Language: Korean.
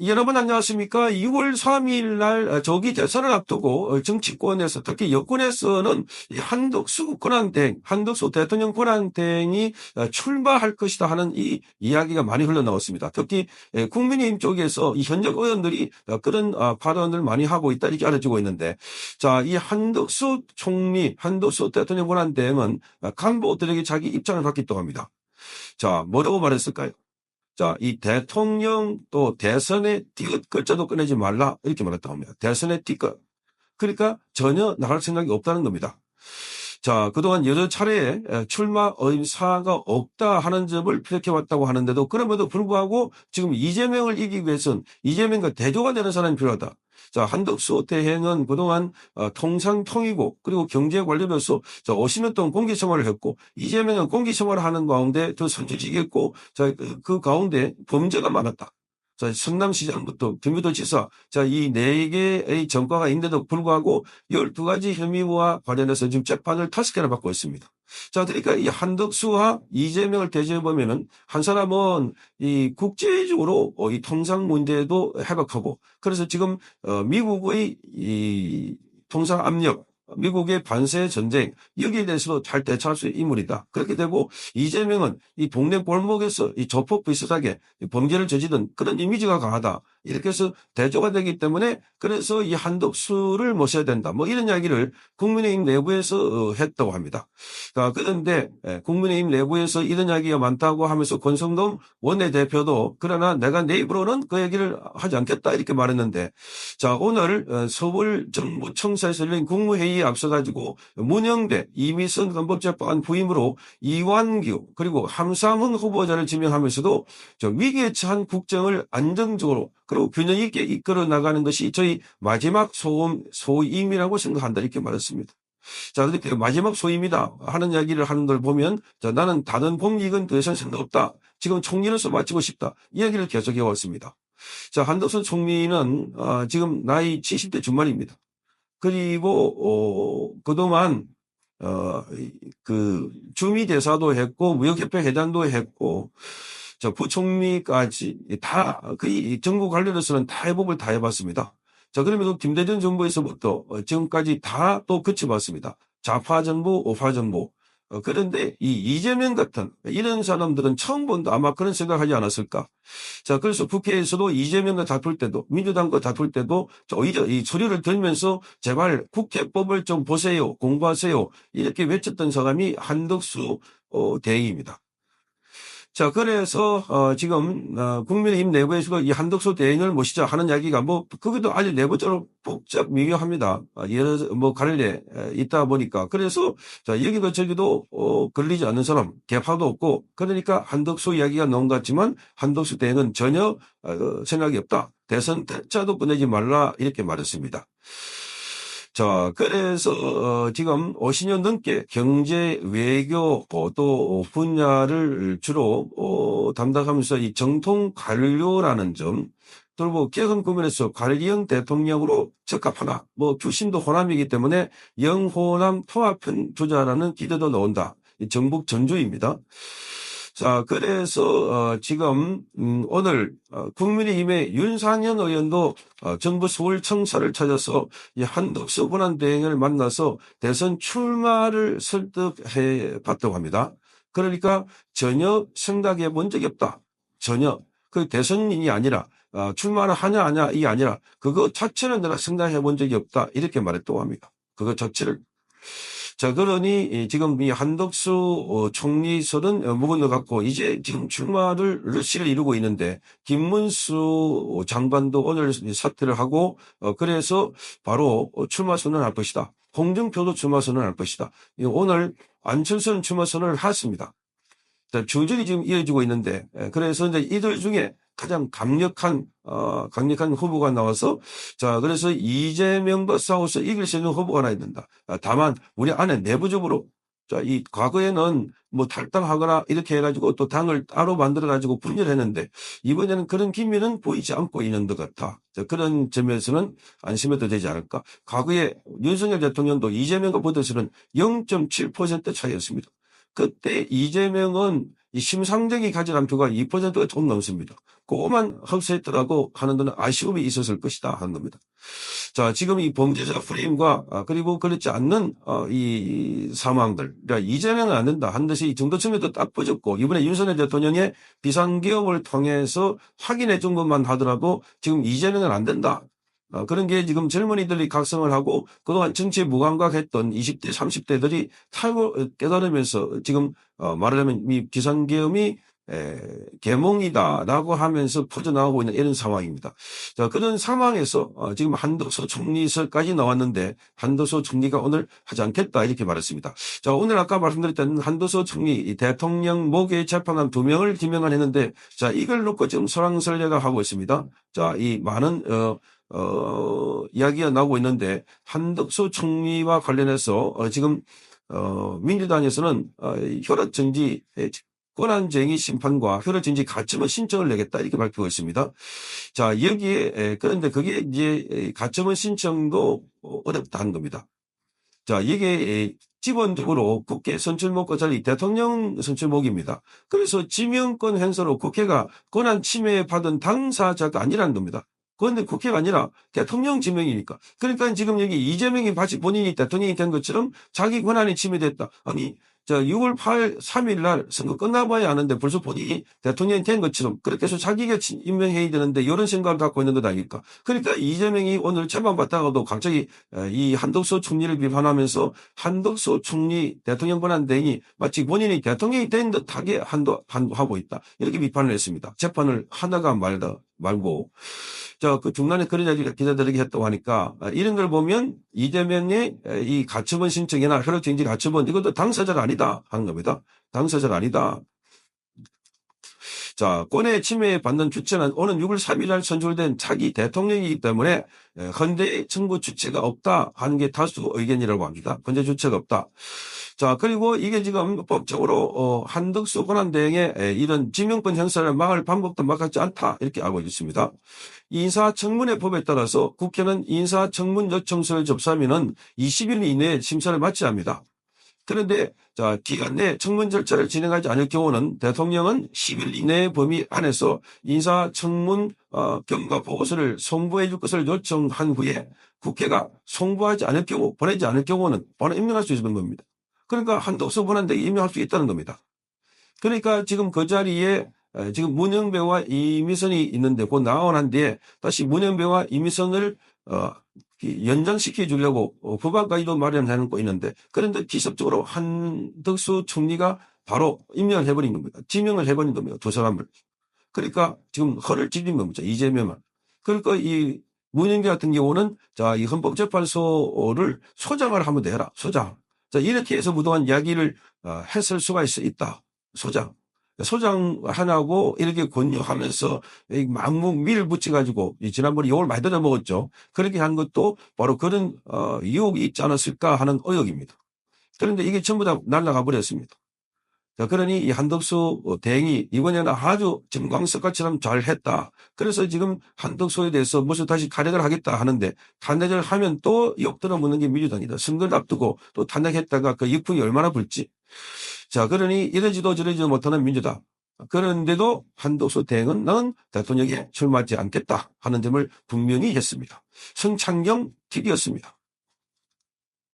여러분 안녕하십니까? 2월 3일 날 조기 대선을 앞두고 정치권에서 특히 여권에서는 이 한덕수 대통령 권한대행이 출마할 것이다 하는 이 이야기가 많이 흘러나왔습니다. 특히 국민의힘 쪽에서 이 현역 의원들이 그런 발언을 많이 하고 있다 이렇게 알려지고 있는데, 자, 이 한덕수 대통령 권한대행은 간부들에게 자기 입장을 밝혔다고 합니다. 자, 뭐라고 말했을까요? 자, 이 대통령 또 대선에 띠긋 글자도 꺼내지 말라 이렇게 말했다고 합니다. 대선에 띠긋. 그러니까 전혀 나갈 생각이 없다는 겁니다. 자, 그동안 여러 차례 출마 의사가 없다 하는 점을 피력해왔다고 하는데도 그럼에도 불구하고 지금 이재명을 이기기 위해서는 이재명과 대조가 되는 사람이 필요하다. 자, 한덕수 대행은 그동안 통상통이고 그리고 경제관료로서 50년 동안 공기생활을 했고 이재명은 공기생활을 하는 가운데 더 선출직이었고 자, 그 가운데 범죄가 많았다. 자, 성남시장부터 경기도지사, 자, 이 4개의 전과가 있는데도 불구하고 12가지 혐의와 관련해서 지금 재판을 5개나 받고 있습니다. 자, 그러니까 이 한덕수와 이재명을 대조해 보면은 한 사람은 이 국제적으로 이 통상 문제도 해박하고 그래서 지금 미국의 이 통상 압력, 미국의 관세 전쟁 여기에 대해서도 잘 대처할 수 있는 인물이다. 그렇게 되고 이재명은 이 동네 골목에서 이 조폭 비슷하게 범죄를 저지른 그런 이미지가 강하다. 이렇게 해서 대조가 되기 때문에 그래서 이 한덕수를 모셔야 된다. 뭐 이런 이야기를 국민의힘 내부에서 했다고 합니다. 그런데 국민의힘 내부에서 이런 이야기가 많다고 하면서 권성동 원내대표도 그러나 내가 내 입으로는 그 얘기를 하지 않겠다 이렇게 말했는데, 자, 오늘 서울 정부청사에서 열린 국무회의에 앞서가지고 문영대 이미선 헌법재판 부임으로 이완규 그리고 함삼훈 후보자를 지명하면서도 위기에 처한 국정을 안정적으로 그리고 균형 있게 이끌어 나가는 것이 저희 마지막 소임이라고 생각한다 이렇게 말했습니다. 자, 그렇게 마지막 소임이다 하는 이야기를 하는 걸 보면 자, 나는 다른 복리익은 더 이상 생각 없다. 지금 총리로서 마치고 싶다. 이 이야기를 계속해 왔습니다. 자, 한덕수 총리는 지금 나이 70대 중반입니다. 그리고 그동안 그 주미대사도 했고 무역협회 회장도 했고 저 부총리까지 다 그 정부 관련해서는 다 해법을 다 해봤습니다. 자, 그러면서 김대중 정부에서부터 지금까지 다 또 거쳐봤습니다. 좌파 정부, 우파 정부. 그런데 이 이재명 같은 이런 사람들은 처음 본다 아마 그런 생각하지 않았을까. 자, 그래서 국회에서도 이재명과 다툴 때도 민주당과 다툴 때도 오히려 이 소리를 들면서 제발 국회법을 좀 보세요, 공부하세요 이렇게 외쳤던 사람이 한덕수 대행입니다. 자, 그래서 지금 국민의힘 내부에서도 이 한덕수 대행을 모시자 하는 이야기가 뭐 그것도 아주 내부적으로 복잡 미묘합니다. 여러 뭐 갈래 있다 보니까 그래서 자, 여기도 저기도 걸리지 않는 사람 개파도 없고 그러니까 한덕수 이야기가 나온 것 같지만 한덕수 대행은 전혀 생각이 없다. 대선 대자도 보내지 말라 이렇게 말했습니다. 자, 그래서 지금 50년 넘게 경제, 외교, 또 분야를 주로 담당하면서 이 정통 관료라는 점, 그리고 개헌 국면에서 관리형 대통령으로 적합하나, 뭐 출신도 호남이기 때문에 영호남 통합형 주자라는 기대도 나온다. 이 정북 전주입니다. 자, 그래서 지금 오늘 국민의힘의 윤상현 의원도 정부 서울청사를 찾아서 이 한덕수 권한대행을 만나서 대선 출마를 설득해 봤다고 합니다. 그러니까 전혀 생각해 본 적이 없다. 전혀. 그 대선인이 아니라 출마를 하냐 안 하냐 이게 아니라 그거 자체는 내가 생각해 본 적이 없다. 이렇게 말했다고 합니다. 그거 자체를. 자, 그러니 지금 이 한덕수 총리설은 묵은 것 같고 이제 지금 출마를 러시를 이루고 있는데 김문수 장관도 오늘 사퇴를 하고 그래서 바로 출마 선언할 것이다. 홍준표도 출마 선언할 것이다. 오늘 안철수는 출마 선언을 했습니다. 주전이 지금 이어지고 있는데 그래서 이제 이들 중에 가장 강력한 후보가 나와서 자, 그래서 이재명과 싸워서 이길 수 있는 후보가 나야 된다. 다만 우리 안에 내부적으로 자, 이 과거에는 뭐 탈당하거나 이렇게 해가지고 또 당을 따로 만들어가지고 분열했는데 이번에는 그런 기미는 보이지 않고 있는 것 같아. 자, 그런 점에서는 안심해도 되지 않을까. 과거에 윤석열 대통령도 이재명과 붙어서는 0.7% 차이였습니다. 그때 이재명은 이 심상정이 가져간 표가 2%가 좀 넘습니다. 그것만 흡수했더라고 하는 데는 아쉬움이 있었을 것이다 하는 겁니다. 자, 지금 이 범죄자 프레임과 그리고 그렇지 않는 이 상황들, 그러니까 이재명은 안 된다 한 듯이 정도쯤에도 딱 빠졌고 이번에 윤석열 대통령의 비상기업을 통해서 확인해 준 것만 하더라도 지금 이재명은 안 된다. 그런 게 지금 젊은이들이 각성을 하고 그동안 정치에 무감각했던 20대, 30대들이 깨달으면서 지금 말하자면 이 비상계엄이 계몽이다라고 하면서 퍼져나오고 있는 이런 상황입니다. 자, 그런 상황에서 지금 한덕수 총리설까지 나왔는데 한덕수 총리가 오늘 하지 않겠다 이렇게 말했습니다. 자, 오늘 아까 말씀드렸던 한덕수 총리 대통령 모계 재판관 2명을 지명을 했는데 자, 이걸 놓고 지금 설왕설래가 하고 있습니다. 자, 이 많은 이야기가 나오고 있는데 한덕수 총리와 관련해서 지금 민주당에서는 혈액정지 권한쟁의 심판과 혈액정지 가처분 신청을 내겠다 이렇게 발표가 있습니다. 자, 여기에 그런데 그게 이제 가처분 신청도 어렵다는 겁니다. 자, 이게 기본적으로 국회 선출목과 달리 대통령 선출목입니다. 그래서 지명권 행사로 국회가 권한 침해 받은 당사자가 아니라는 겁니다. 그런데 국회가 아니라 대통령 지명이니까. 그러니까 지금 여기 이재명이 마치 본인이 대통령이 된 것처럼 자기 권한이 침해됐다. 아니, 6월 8일, 3일 날 선거 끝나봐야 아는데 벌써 본인이 대통령이 된 것처럼 그렇게 해서 자기가 임명해야 되는데 이런 생각을 갖고 있는 것 아닙니까? 그러니까 이재명이 오늘 재판받다가도 갑자기 이 한덕수 총리를 비판하면서 한덕수 총리 대통령 권한대행이 마치 본인이 대통령이 된 듯하게 하고 있다. 이렇게 비판을 했습니다. 재판을 하다가 말고. 자, 그 중간에 그런 이야기를 기자들에게 했다고 하니까 이런 걸 보면 이재명의 이 가처분 신청이나 혈액정지 가처분 이것도 당사자가 아니다 하는 겁니다. 당사자가 아니다. 자, 권해 침해 받는 주체는 오는 6월 3일 날 선출된 차기 대통령이기 때문에 헌재 청구 주체가 없다 하는 게 다수 의견이라고 합니다. 헌재 주체가 없다. 자, 그리고 이게 지금 법적으로 한덕수 권한대행의 이런 지명권 행사를 막을 방법도 막았지 않다 이렇게 알고 있습니다. 인사청문회 법에 따라서 국회는 인사청문 요청서를 접수하면은 20일 이내에 심사를 마쳐야 합니다. 그런데 자, 기간 내 청문 절차를 진행하지 않을 경우는 대통령은 10일 이내 범위 안에서 인사청문 경과 보고서를 송부해 줄 것을 요청한 후에 국회가 송부하지 않을 경우, 보내지 않을 경우는 바로 임명할 수 있는 겁니다. 그러니까 한덕수 권한대행이 임명할 수 있다는 겁니다. 그러니까 지금 그 자리에 지금 문영배와 이미선이 있는데 곧 나온 뒤에 다시 문영배와 이미선을 연장시켜 주려고 법안까지도 마련해놓고 있는데 그런데 기습적으로 한덕수 총리가 바로 임명을 해버린 겁니다. 지명을 해버린 겁니다. 두 사람을. 그러니까 지금 허를 찔린 겁니다. 이재명은. 그러니까 이 문영배 같은 경우는 자, 이 헌법재판소를 소장을 하면 되라. 소장. 자, 이렇게 해서 그동안 이야기를 했을 수가 있다. 소장 하나고 이렇게 권유하면서 만무 밀붙여가지고 지난번에 욕을 많이 들어먹었죠. 그렇게 한 것도 바로 그런 유혹이 있지 않았을까 하는 의혹입니다. 그런데 이게 전부 다 날아가 버렸습니다. 자, 그러니 이 한덕수 대행이 이번에는 아주 정광석같이처럼 잘했다. 그래서 지금 한덕수에 대해서 무슨 다시 탄핵을 하겠다 하는데 탄핵을 하면 또 욕 들어먹는 게 민주당이다. 선거를 앞두고 또 탄핵했다가 그 역풍이 얼마나 불지. 자, 그러니 이러지도 저러지도 못하는 민주당. 그런데도 한덕수 대행은 나는 대통령에 출마하지 않겠다 하는 점을 분명히 했습니다. 성창경 TV였습니다.